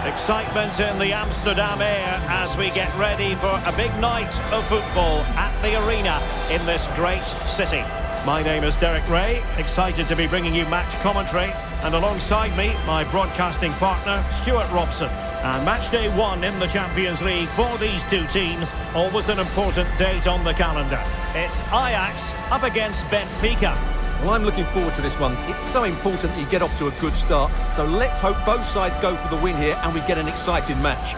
Excitement in the Amsterdam air as we get ready for a big night of football at the arena in this great city. My name is Derek Ray, excited to be bringing you match commentary, and alongside me, my broadcasting partner, Stuart Robson. And match day 1 in the Champions League for these two teams, always an important date on the calendar. It's Ajax up against Benfica. Well, I'm looking forward to this one. It's so important that you get off to a good start. So let's hope both sides go for the win here and we get an exciting match.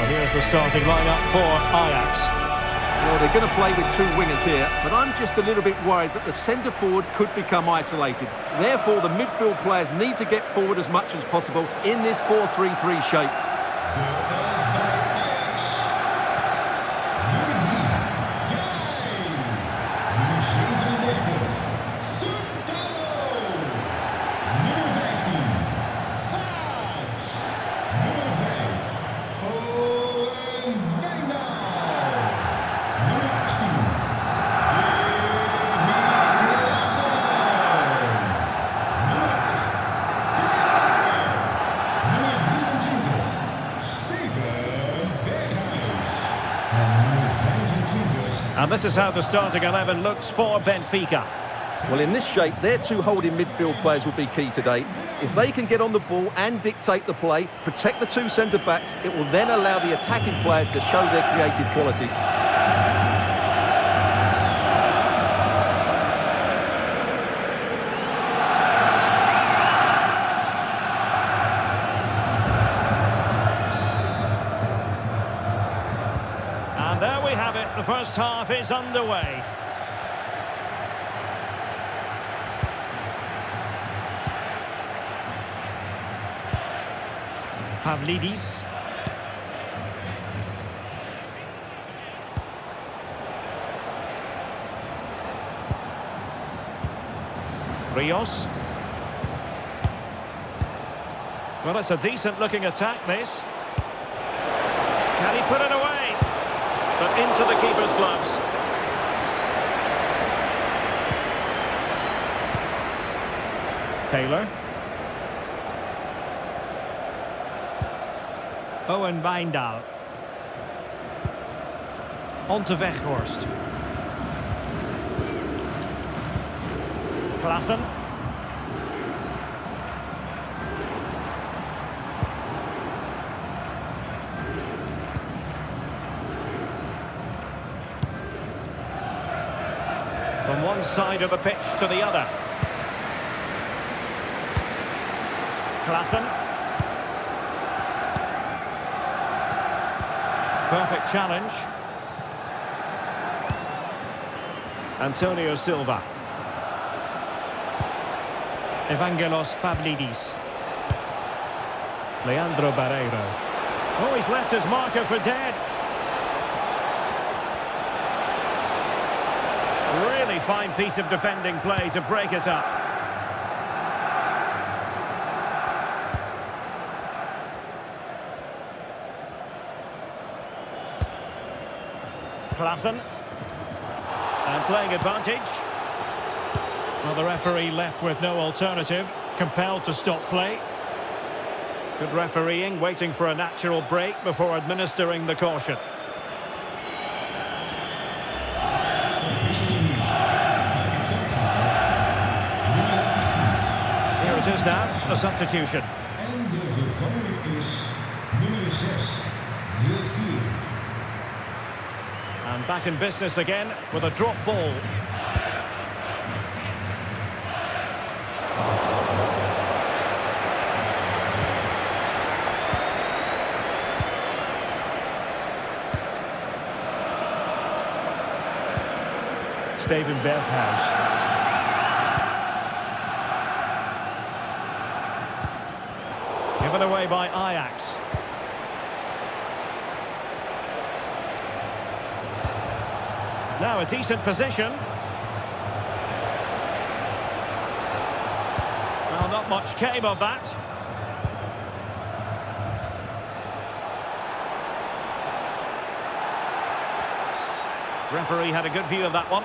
Here's the starting lineup for Ajax. Well, they're going to play with two wingers here, but I'm just a little bit worried that the centre forward could become isolated. Therefore, the midfield players need to get forward as much as possible in this 4-3-3 shape. And this is how the starting 11 looks for Benfica. Well, in this shape, their two holding midfield players will be key today. If they can get on the ball and dictate the play, protect the two centre-backs, it will then allow the attacking players to show their creative quality. And there we have it, the first half is underway. Pavlidis. Rios. Well, it's a decent looking attack, this. Can he put it away? But into the keeper's gloves. Taylor. Owen Wijndal. On to Weghorst. Klaassen. From one side of the pitch to the other. Klaassen. Perfect challenge. Antonio Silva. Evangelos Pavlidis. Leandro Barreiro. Oh, he's left his marker for dead. Really fine piece of defending play to break us up. Klaassen. And playing advantage. Well, the referee left with no alternative, compelled to stop play. Good refereeing, waiting for a natural break before administering the caution. Here it is now, a substitution. En de vervanger is nummer 6, Wilkie. And back in business again with a drop ball. Steven Berghuis. Given away by Ajax. Now a decent position. Well, not much came of that. Referee had a good view of that one.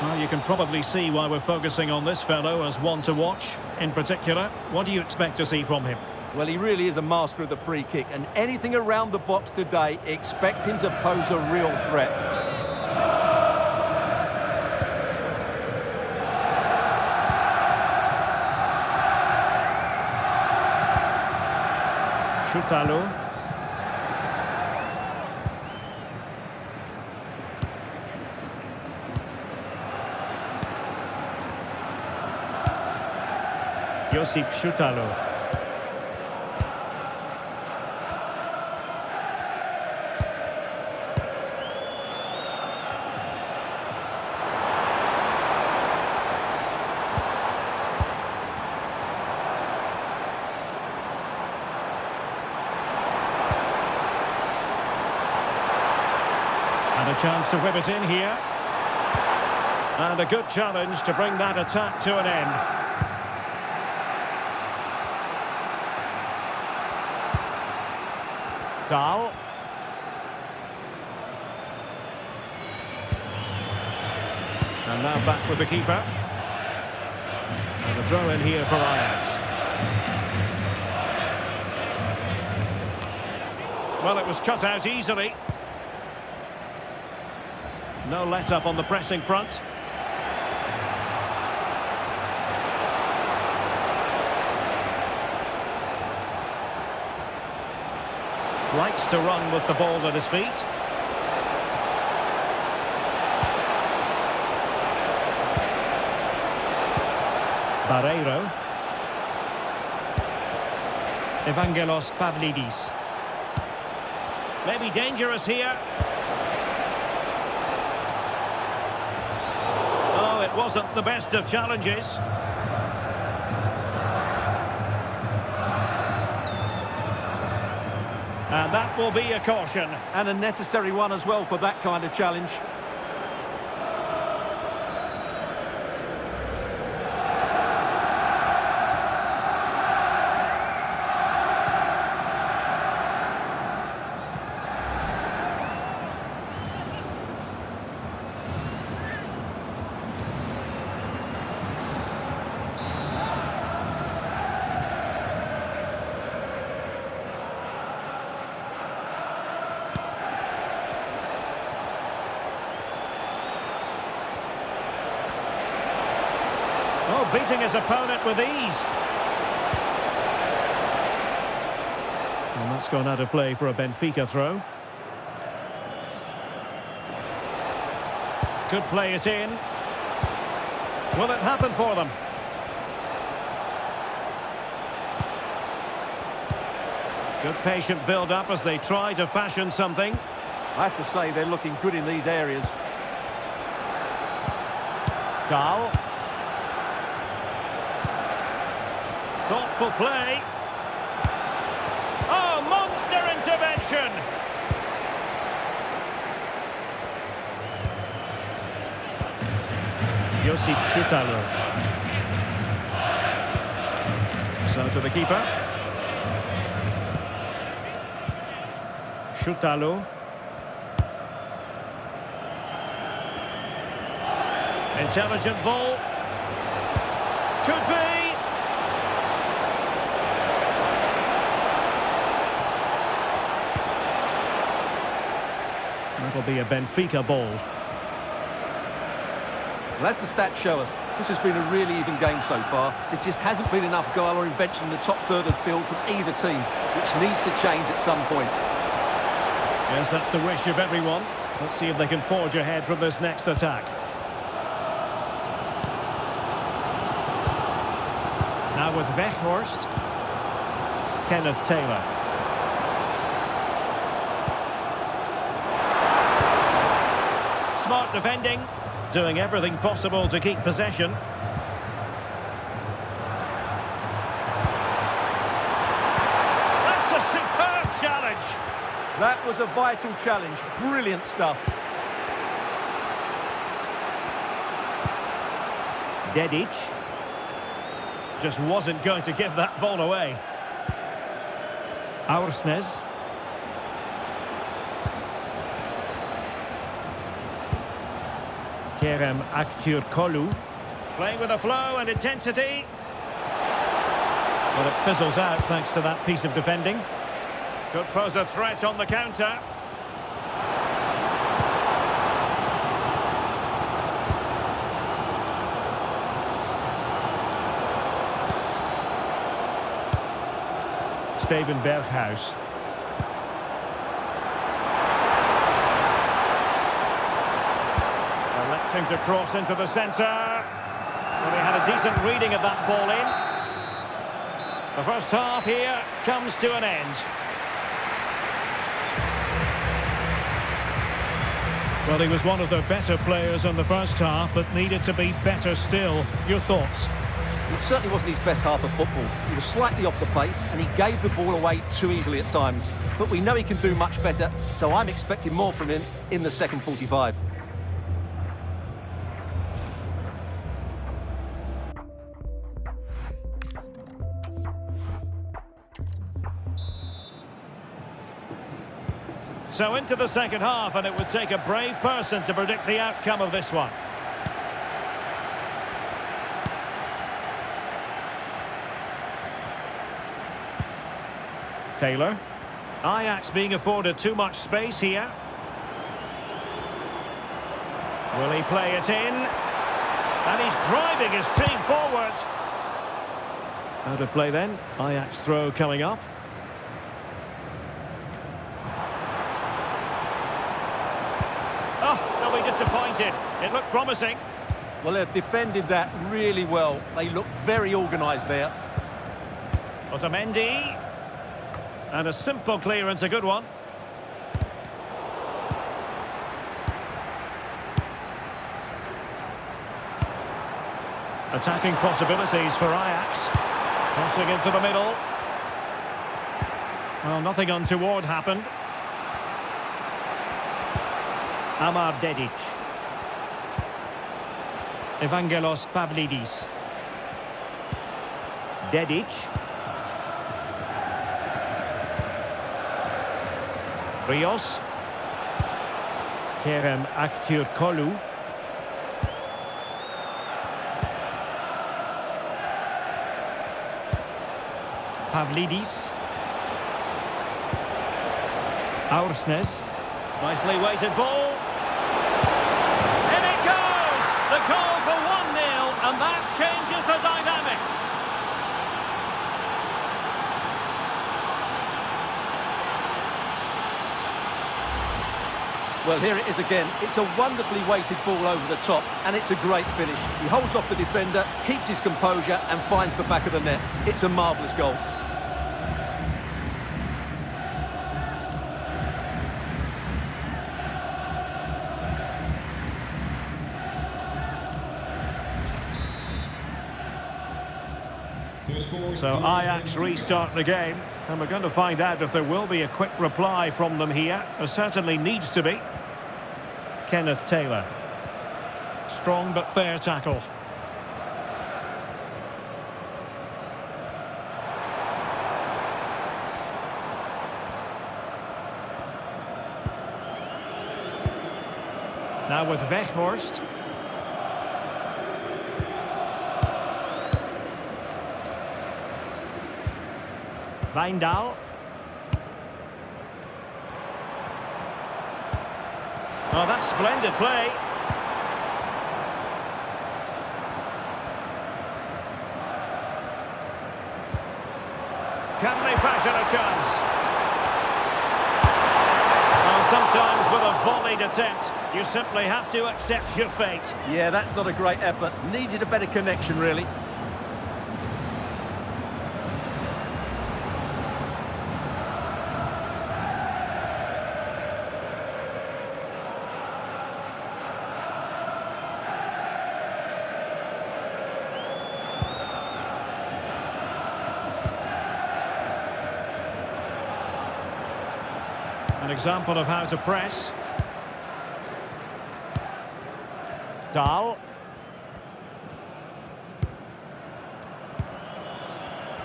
Well, you can probably see why we're focusing on this fellow as one to watch. In particular, what do you expect to see from him? Well, he really is a master of the free kick, and anything around the box today, expect him to pose a real threat. Chutalo. Josip Chutalo. And a chance to whip it in here. And a good challenge to bring that attack to an end. Dahl. And now back with the keeper. And a throw in here for Ajax. Well, it was cut out easily. No let-up on the pressing front. Likes to run with the ball at his feet. Barreiro. Evangelos Pavlidis. Maybe dangerous here. Oh, it wasn't the best of challenges. And that will be a caution. And a necessary one as well for that kind of challenge. Oh, beating his opponent with ease. And that's gone out of play for a Benfica throw. Could play it in. Will it happen for them? Good patient build-up as they try to fashion something. I have to say they're looking good in these areas. Dahl. Thoughtful play. Oh, monster intervention! Josip Chutalo. So to the keeper. Chutalo. Intelligent ball. Could be. That'll be a Benfica ball. Well, as the stats show us, this has been a really even game so far. There just hasn't been enough guile or invention in the top third of the field from either team, which needs to change at some point. Yes, that's the wish of everyone. Let's see if they can forge ahead from this next attack. Now with Weghorst. Kenneth Taylor. Smart defending, doing everything possible to keep possession. challenge. That was a vital challenge. Brilliant stuff. Dedic. Just wasn't going to give that ball away. Aursnes. Kerem Aktürkoğlu. Playing with a flow and intensity. Well, it fizzles out thanks to that piece of defending. Could pose a threat on the counter. Steven Berghuis. Electing to cross into the centre. Well, he had a decent reading of that ball in. The first half here comes to an end. Well, he was one of the better players in the first half, but needed to be better still. Your thoughts? It certainly wasn't his best half of football. He was slightly off the pace and he gave the ball away too easily at times. But we know he can do much better, so I'm expecting more from him in the second 45. So into the second half, and it would take a brave person to predict the outcome of this one. Taylor. Ajax being afforded too much space here. Will he play it in? And he's driving his team forward. Out of play then. Ajax throw coming up. Oh, they'll be disappointed. It looked promising. Well, they've defended that really well. They look very organised there. Otamendi. And a simple clearance, a good one. Attacking possibilities for Ajax. Crossing into the middle. Well, nothing untoward happened. Amar Dedic. Evangelos Pavlidis. Dedic. Rios. Kerem Aktürkoğlu. Pavlidis. Aursnes. Nicely weighted ball. In it goes! The goal for 1-0, and that changes the dynamic. Well, here it is again. It's a wonderfully weighted ball over the top, and it's a great finish. He holds off the defender, keeps his composure, and finds the back of the net. It's a marvellous goal. So Ajax restart the game, and we're going to find out if there will be a quick reply from them here. There certainly needs to be. Kenneth Taylor. Strong but fair tackle. Now with Weghorst. Wijndal. Oh, that's splendid play. Can they fashion a chance? Well, sometimes with a volleyed attempt, you simply have to accept your fate. Yeah, that's not a great effort. Needed a better connection, really. example of how to press. Dahl.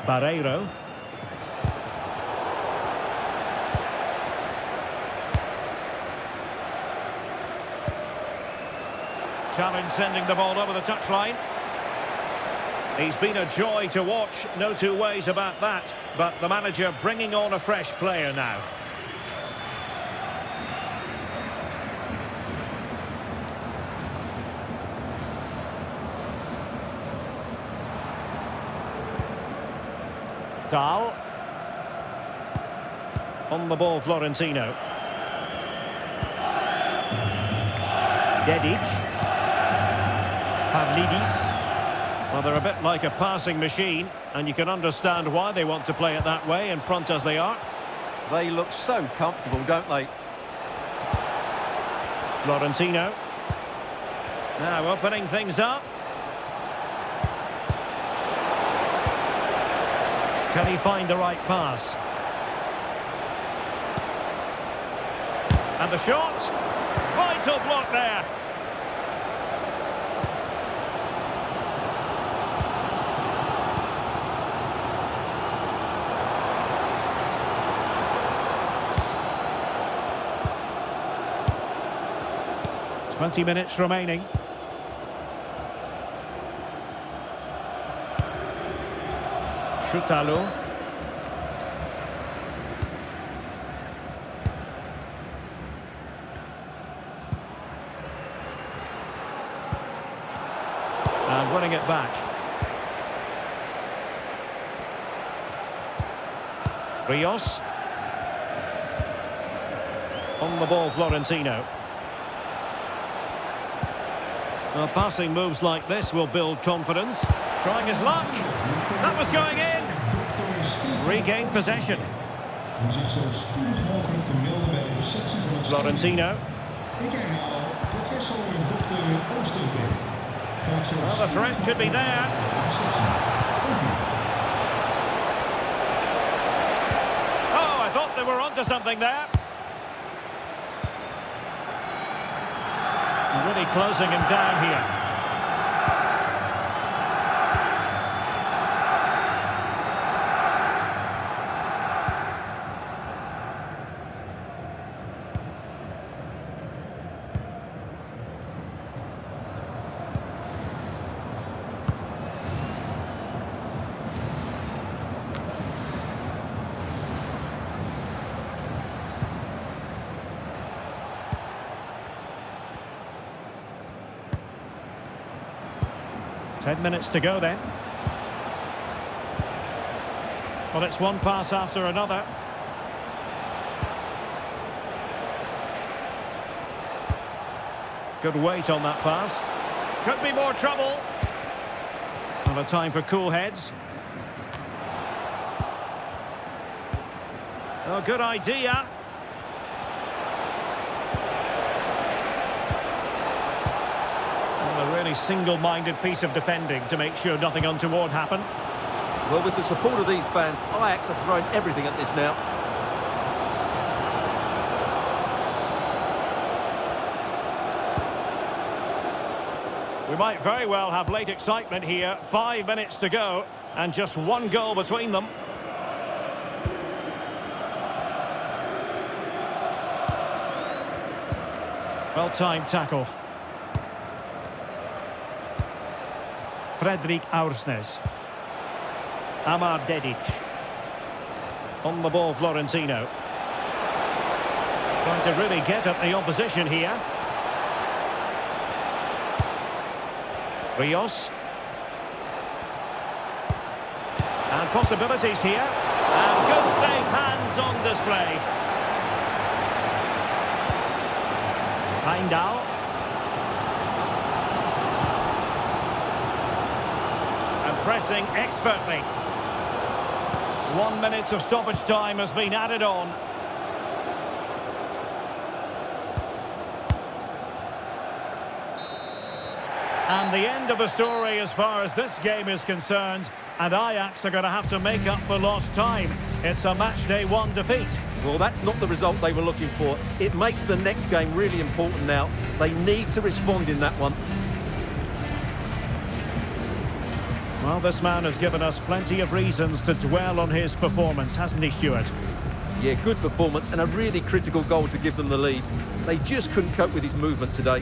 Barreiro. Challenge sending the ball over the touchline. He's been a joy to watch, no two ways about that. But the manager bringing on a fresh player now. Dahl. On the ball, Florentino. Dedic. Pavlidis. Well, they're a bit like a passing machine, and you can understand why they want to play it that way, in front as they are. They look so comfortable, don't they? Florentino. Now opening things up. Can he find the right pass? And the shot. Vital block there. Twenty minutes remaining. Chutalo. And winning it back. Rios. On the ball, Florentino. Well, passing moves like this will build confidence. Trying his luck. That was going in. Regained possession. Florentino. Well, the threat could be there. Oh, I thought they were onto something there. Really closing him down here. Ten minutes to go then. Well, it's one pass after another. Good weight on that pass. Could be more trouble. Not a time for cool heads. Oh, good idea. A really single-minded piece of defending to make sure nothing untoward happened. Well, with the support of these fans, Ajax have thrown everything at this now. We might very well have late excitement here. 5 minutes to go, and just one goal between them. Well-timed tackle. Fredrik Aursnes. Amar Dedic. On the ball, Florentino. Trying to really get at the opposition here. Rios. And possibilities here. And good safe hands on display. Heindal. Pressing expertly. 1 minute of stoppage time has been added on. And the end of the story as far as this game is concerned. And Ajax are going to have to make up for lost time. It's a match day one defeat. Well, that's not the result they were looking for. It makes the next game really important now. They need to respond in that one. Well, this man has given us plenty of reasons to dwell on his performance, hasn't he, Stuart? Yeah, good performance and a really critical goal to give them the lead. They just couldn't cope with his movement today.